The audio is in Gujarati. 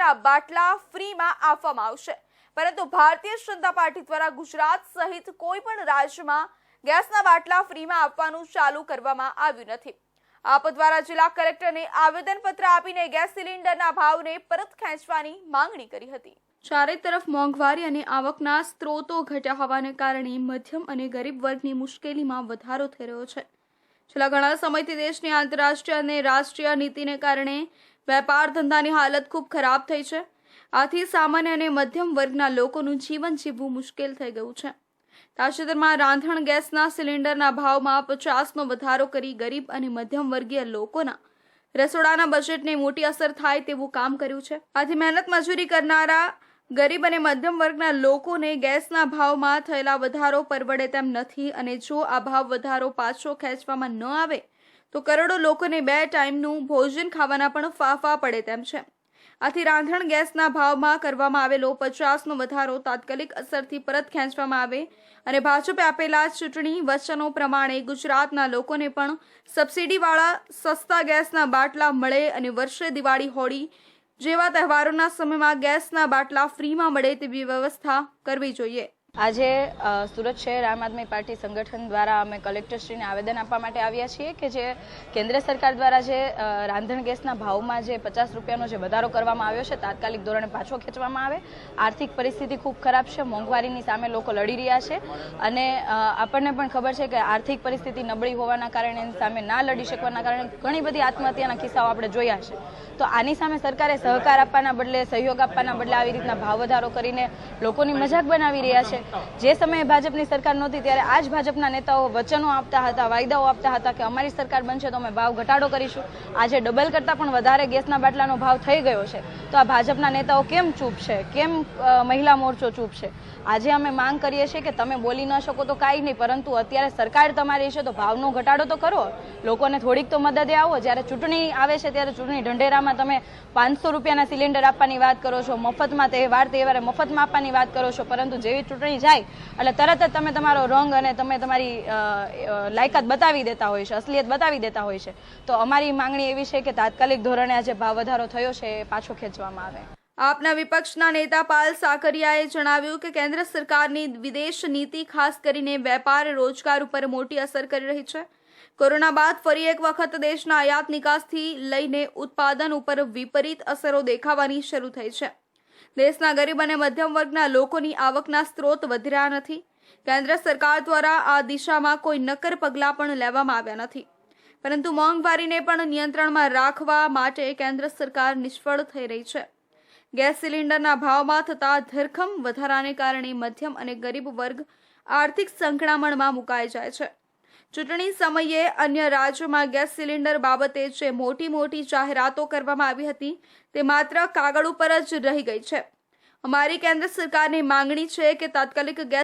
સિલિન્ડરના બાટલા ફ્રીમાં આપવામાં આવશે, પરંતુ ભારતીય જનતા પાર્ટી દ્વારા ગુજરાત સહિત કોઈ પણ રાજ્યમાં ગેસના બાટલા ફ્રીમાં આપવાનું ચાલુ કરવામાં આવ્યું નથી। આપ દ્વારા જિલ્લા કલેક્ટરને આવેદનપત્ર આપીને ગેસ સિલિન્ડરના ભાવને પરત ખેંચવાની માંગણી કરી હતી। ચારે તરફ મોંઘવારી અને આવકના સ્ત્રોતો ઘટ્યા હોવાને કારણે મધ્યમ અને ગરીબ વર્ગની મુશ્કેલીમાં વધારો થઈ રહ્યો છે। છેલ્લા ઘણા સમયથી દેશની આંતરરાષ્ટ્રીય અને રાષ્ટ્રીય નીતિને કારણે વેપાર ધંધાની હાલત ખૂબ ખરાબ થઈ છે। આથી સામાન્ય અને મધ્યમ વર્ગના લોકોનું જીવન જીવવું મુશ્કેલ થઈ ગયું છે। તાજેતરમાં રાંધણ ગેસના સિલિન્ડરના ભાવમાં 50નો વધારો કરી ગરીબ અને મધ્યમ વર્ગીય લોકોના રસોડાના બજેટને મોટી અસર થાય તેવું કામ કર્યું છે। આથી મહેનત મજૂરી કરનારા ગરીબ અને મધ્યમ વર્ગના લોકોને ગેસના ભાવમાં થયેલા વધારો પરવડે તેમ નથી અને જો આ ભાવ વધારો પાછો ખેંચવામાં ન આવે તો કરોડો લોકોને 2 ટાઈમનું ભોજન ખાવાના પણ ફાફા પડે તેમ છે। આથી રાંધણ ગેસના ભાવમાં કરવામાં આવેલો 50નો વધારો તાત્કાલિક અસરથી પરત ખેંચવામાં આવે અને ભાજપે આપેલા ચૂંટણી વચનો પ્રમાણે ગુજરાતના લોકોને પણ સબસિડીવાળા સસ્તા ગેસના બાટલા મળે અને વર્ષે દિવાળી હોળી જેવા તહેવારોના સમયમાં ગેસના બાટલા ફ્રીમાં મળે તેવી વ્યવસ્થા કરવી જોઈએ। આજે સુરત શહેર આમ આદમી પાર્ટી સંગઠન દ્વારા અમે કલેક્ટરશ્રીને આવેદન આપવા માટે આવ્યા છીએ કે જે કેન્દ્ર સરકાર દ્વારા જે રાંધણ ગેસના ભાવમાં જે 50 રૂપિયાનો જે વધારો કરવામાં આવ્યો છે તાત્કાલિક ધોરણે પાછો ખેંચવામાં આવે। આર્થિક પરિસ્થિતિ ખૂબ ખરાબ છે, મોંઘવારીની સામે લોકો લડી રહ્યા છે અને આપણને પણ ખબર છે કે આર્થિક પરિસ્થિતિ નબળી હોવાના કારણે એની સામે ના લડી શકવાના કારણે ઘણી બધી આત્મહત્યાના કિસ્સાઓ આપણે જોયા છે। તો આની સામે સરકારે સહકાર આપવાના બદલે સહયોગ આપવાના બદલે આવી રીતના ભાવ વધારો કરીને લોકોની મજાક બનાવી રહ્યા છે। જે સમયે ભાજપની સરકાર નહોતી ત્યારે આ જ ભાજપના નેતાઓ વચનો આપતા હતા, વાયદાઓ આપતા હતા કે અમારી સરકાર બનશે તો અમે ભાવ ઘટાડો કરીશું। આજે ડબલ કરતાં પણ વધારે ગેસના બાટલાનો ભાવ થઈ ગયો છે તો આ ભાજપના નેતાઓ કેમ ચૂપ છે, કેમ મહિલા મોરચો ચૂપ છે? આજે અમે માંગ કરીએ છીએ કે તમે બોલી ન શકો તો કાંઈ નહીં, પરંતુ અત્યારે સરકાર તમારી છે તો ભાવનો ઘટાડો તો કરો, લોકોને થોડીક તો મદદે આવો। જ્યારે ચૂંટણી આવે છે ત્યારે ચૂંટણી ઢંઢેરામાં તમે 500 રૂપિયાના સિલિન્ડર આપવાની વાત કરો છો, મફતમાં તહેવારે મફતમાં આપવાની વાત કરો છો, પરંતુ જેવી ચૂંટણી જાય એટલે તરત જ તમે તમારો રંગ અને તમે તમારી લાયકાત બતાવી દેતા હોય છે, અસલિયત બતાવી દેતા હોય છે। તો અમારી માંગણી એવી છે કે તાત્કાલિક ધોરણે આજે ભાવ વધારો થયો છે એ પાછો ખેંચવામાં આવે। આપના વિપક્ષના નેતા પાલ સાકરિયાએ જણાવ્યું કે કેન્દ્ર સરકારની વિદેશ નીતિ ખાસ કરીને વેપાર રોજગાર ઉપર મોટી અસર કરી રહી છે। કોરોના બાદ ફરી એક વખત દેશના આયાત નિકાસથી લઈને ઉત્પાદન ઉપર વિપરીત અસરો દેખાવાની શરૂ થઈ છે। દેશના ગરીબ અને મધ્યમ વર્ગના લોકોની આવકના સ્ત્રોત વધી રહ્યા નથી। કેન્દ્ર સરકાર દ્વારા આ દિશામાં કોઈ નક્કર પગલાં પણ લેવામાં આવ્યા નથી, પરંતુ મોંઘવારીને પણ નિયંત્રણમાં રાખવા માટે કેન્દ્ર સરકાર નિષ્ફળ થઈ રહી છે। ગેસ સિલિન્ડરના ભાવમાં થતા ધરખમ વધારાને કારણે મધ્યમ અને ગરીબ વર્ગ આર્થિક સંકળામણમાં મુકાઈ જાય છે। ચૂંટણી સમયે અન્ય રાજ્યોમાં ગેસ સિલિન્ડર બાબતે જે મોટી જાહેરાતો કરવામાં આવી હતી તે માત્ર કાગળ ઉપર જ રહી ગઈ છે। અમારી કેન્દ્ર સરકારની માંગણી છે કે તાત્કાલિક ગેસ